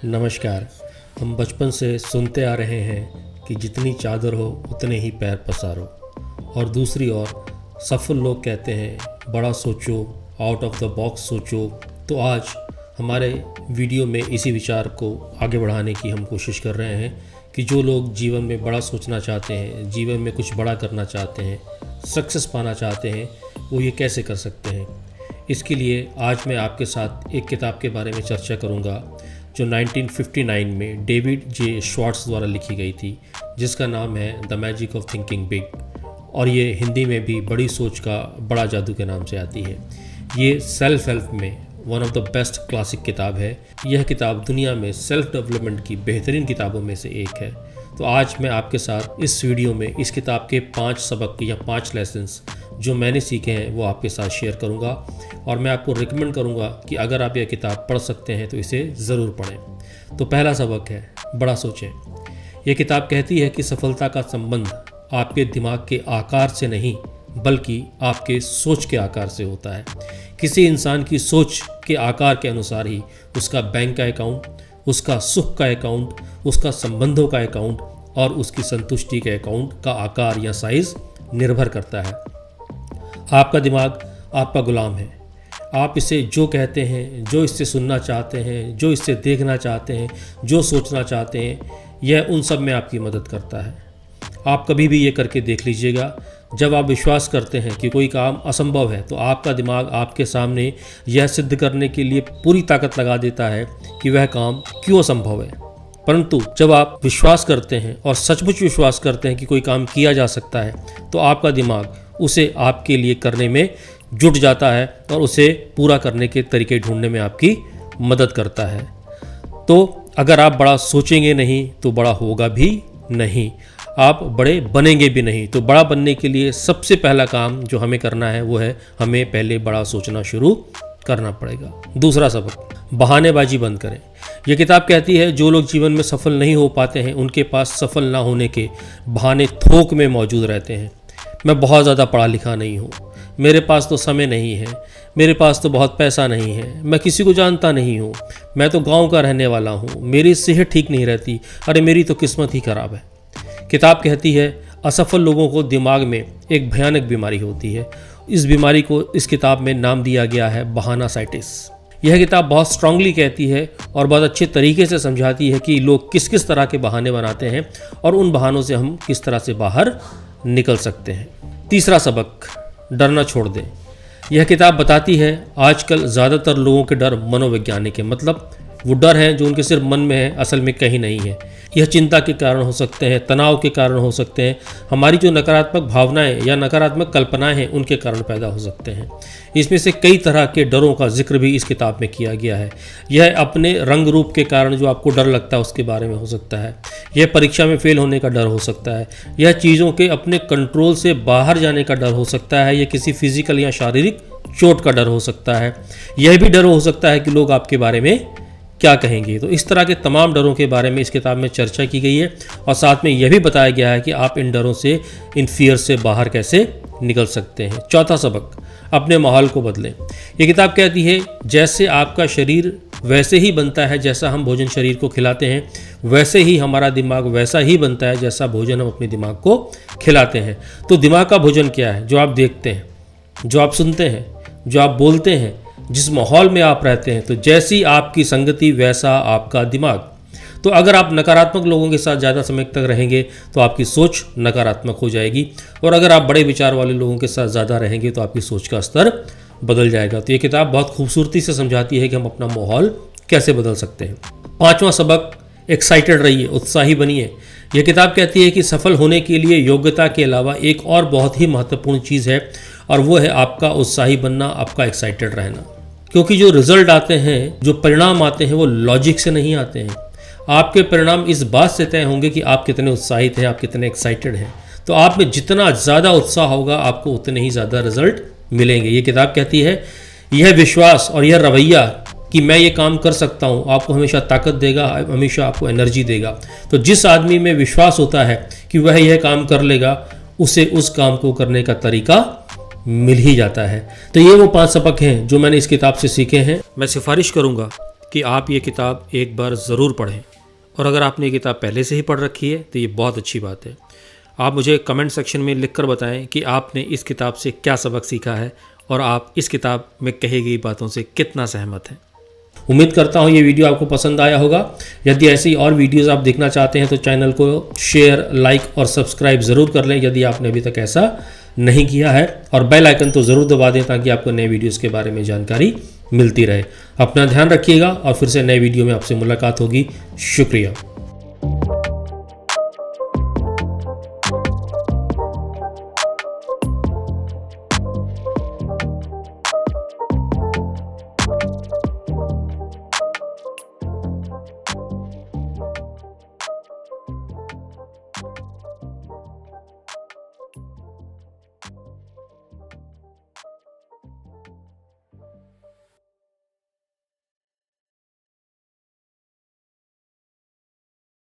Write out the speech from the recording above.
नमस्कार। हम बचपन से सुनते आ रहे हैं कि जितनी चादर हो उतने ही पैर पसारो, और दूसरी ओर सफल लोग कहते हैं बड़ा सोचो, आउट ऑफ द बॉक्स सोचो। तो आज हमारे वीडियो में इसी विचार को आगे बढ़ाने की हम कोशिश कर रहे हैं कि जो लोग जीवन में बड़ा सोचना चाहते हैं, जीवन में कुछ बड़ा करना चाहते हैं, सक्सेस पाना चाहते हैं, वो ये कैसे कर सकते हैं। इसके लिए आज मैं आपके साथ एक किताब के बारे में चर्चा करूँगा जो 1959 में डेविड जे श्वार्ट्ज द्वारा लिखी गई थी, जिसका नाम है the magic of thinking big, और ये हिंदी में भी बड़ी सोच का बड़ा जादू के नाम से आती है। ये सेल्फ हेल्प में one of the best classic किताब है। यह किताब दुनिया में सेल्फ डेवलपमेंट की बेहतरीन किताबों में से एक है। तो आज मैं आपके साथ इस वीडियो में इस किताब के 5 सबक या 5 लेसन्स जो मैंने सीखे हैं वो आपके साथ शेयर करूंगा, और मैं आपको रिकमेंड करूंगा कि अगर आप यह किताब पढ़ सकते हैं तो इसे ज़रूर पढ़ें। तो पहला सबक है बड़ा सोचें। यह किताब कहती है कि सफलता का संबंध आपके दिमाग के आकार से नहीं बल्कि आपके सोच के आकार से होता है। किसी इंसान की सोच के आकार के अनुसार ही उसका बैंक का अकाउंट, उसका सुख का अकाउंट, उसका संबंधों का अकाउंट और उसकी संतुष्टि के अकाउंट का आकार या साइज़ निर्भर करता है। आपका दिमाग आपका गुलाम है। आप इसे जो कहते हैं, जो इससे सुनना चाहते हैं, जो इससे देखना चाहते हैं, जो सोचना चाहते हैं, यह उन सब में आपकी मदद करता है। आप कभी भी ये करके देख लीजिएगा। जब आप विश्वास करते हैं कि कोई काम असंभव है तो आपका दिमाग आपके सामने यह सिद्ध करने के लिए पूरी ताकत लगा देता है कि वह काम क्यों असंभव है। परंतु जब आप विश्वास करते हैं और सचमुच विश्वास करते हैं कि कोई काम किया जा सकता है तो आपका दिमाग उसे आपके लिए करने में जुट जाता है और उसे पूरा करने के तरीके ढूंढने में आपकी मदद करता है। तो अगर आप बड़ा सोचेंगे नहीं तो बड़ा होगा भी नहीं, आप बड़े बनेंगे भी नहीं। तो बड़ा बनने के लिए सबसे पहला काम जो हमें करना है वो है हमें पहले बड़ा सोचना शुरू करना पड़ेगा। दूसरा सबक, बहानेबाजी बंद करें। यह किताब कहती है जो लोग जीवन में सफल नहीं हो पाते हैं उनके पास सफल ना होने के बहाने थोक में मौजूद रहते हैं। मैं बहुत ज़्यादा पढ़ा लिखा नहीं हूँ, मेरे पास तो समय नहीं है, मेरे पास तो बहुत पैसा नहीं है, मैं किसी को जानता नहीं हूँ, मैं तो गांव का रहने वाला हूँ, मेरी सेहत ठीक नहीं रहती, अरे मेरी तो किस्मत ही खराब है। किताब कहती है असफल लोगों को दिमाग में एक भयानक बीमारी होती है। इस बीमारी को इस किताब में नाम दिया गया है बहानासाइटिस। यह किताब बहुत स्ट्रांगली कहती है और बहुत अच्छे तरीके से समझाती है कि लोग किस किस तरह के बहाने बनाते हैं और उन बहानों से हम किस तरह से बाहर निकल सकते हैं। तीसरा सबक, डरना छोड़ दें। यह किताब बताती है आजकल ज़्यादातर लोगों के डर मनोवैज्ञानिक है, मतलब वो डर है जो उनके सिर्फ मन में है, असल में कहीं नहीं है। यह चिंता के कारण हो सकते हैं, तनाव के कारण हो सकते हैं, हमारी जो नकारात्मक भावनाएं या नकारात्मक कल्पनाएं हैं उनके कारण पैदा हो सकते हैं। इसमें से कई तरह के डरों का जिक्र भी इस किताब में किया गया है। यह अपने रंग रूप के कारण जो आपको डर लगता है उसके बारे में हो सकता है, यह परीक्षा में फेल होने का डर हो सकता है, यह चीज़ों के अपने कंट्रोल से बाहर जाने का डर हो सकता है, यह किसी फिजिकल या शारीरिक चोट का डर हो सकता है, यह भी डर हो सकता है कि लोग आपके बारे में क्या कहेंगे। तो इस तरह के तमाम डरों के बारे में इस किताब में चर्चा की गई है और साथ में यह भी बताया गया है कि आप इन डरों से, इन फियर से बाहर कैसे निकल सकते हैं। चौथा सबक, अपने माहौल को बदलें। ये किताब कहती है जैसे आपका शरीर वैसे ही बनता है, जैसा हम भोजन शरीर को खिलाते हैं वैसे ही हमारा दिमाग वैसा ही बनता है जैसा भोजन हम अपने दिमाग को खिलाते हैं। तो दिमाग का भोजन क्या है? जो आप देखते हैं, जो आप सुनते हैं, जो आप बोलते हैं, जिस माहौल में आप रहते हैं। तो जैसी आपकी संगति वैसा आपका दिमाग। तो अगर आप नकारात्मक लोगों के साथ ज़्यादा समय तक रहेंगे तो आपकी सोच नकारात्मक हो जाएगी, और अगर आप बड़े विचार वाले लोगों के साथ ज़्यादा रहेंगे तो आपकी सोच का स्तर बदल जाएगा। तो ये किताब बहुत खूबसूरती से समझाती है कि हम अपना माहौल कैसे बदल सकते हैं। पांचवा सबक, एक्साइटेड रहिए, उत्साही बनिए। यह किताब कहती है कि सफल होने के लिए योग्यता के अलावा एक और बहुत ही महत्वपूर्ण चीज़ है, और वो है आपका उत्साही बनना, आपका एक्साइटेड रहना। क्योंकि जो रिजल्ट आते हैं, जो परिणाम आते हैं वो लॉजिक से नहीं आते हैं। आपके परिणाम इस बात से तय होंगे कि आप कितने उत्साहित हैं, आप कितने एक्साइटेड हैं। तो आप में जितना ज़्यादा उत्साह होगा आपको उतने ही ज़्यादा रिजल्ट मिलेंगे। ये किताब कहती है यह विश्वास और यह रवैया कि मैं ये काम कर सकता हूँ आपको हमेशा ताकत देगा, हमेशा आपको एनर्जी देगा। तो जिस आदमी में विश्वास होता है कि वह यह काम कर लेगा, उसे उस काम को करने का तरीका मिल ही जाता है। तो ये वो 5 सबक हैं जो मैंने इस किताब से सीखे हैं। मैं सिफारिश करूंगा कि आप ये किताब एक बार ज़रूर पढ़ें, और अगर आपने ये किताब पहले से ही पढ़ रखी है तो ये बहुत अच्छी बात है। आप मुझे कमेंट सेक्शन में लिखकर बताएं कि आपने इस किताब से क्या सबक सीखा है और आप इस किताब में कही गई बातों से कितना सहमत हैं। उम्मीद करता हूँ ये वीडियो आपको पसंद आया होगा। यदि ऐसी और वीडियोस आप देखना चाहते हैं तो चैनल को शेयर, लाइक और सब्सक्राइब ज़रूर कर लें यदि आपने अभी तक ऐसा नहीं किया है, और बेल आइकन तो ज़रूर दबा दें ताकि आपको नए वीडियोस के बारे में जानकारी मिलती रहे। अपना ध्यान रखिएगा और फिर से नए वीडियो में आपसे मुलाकात होगी। शुक्रिया।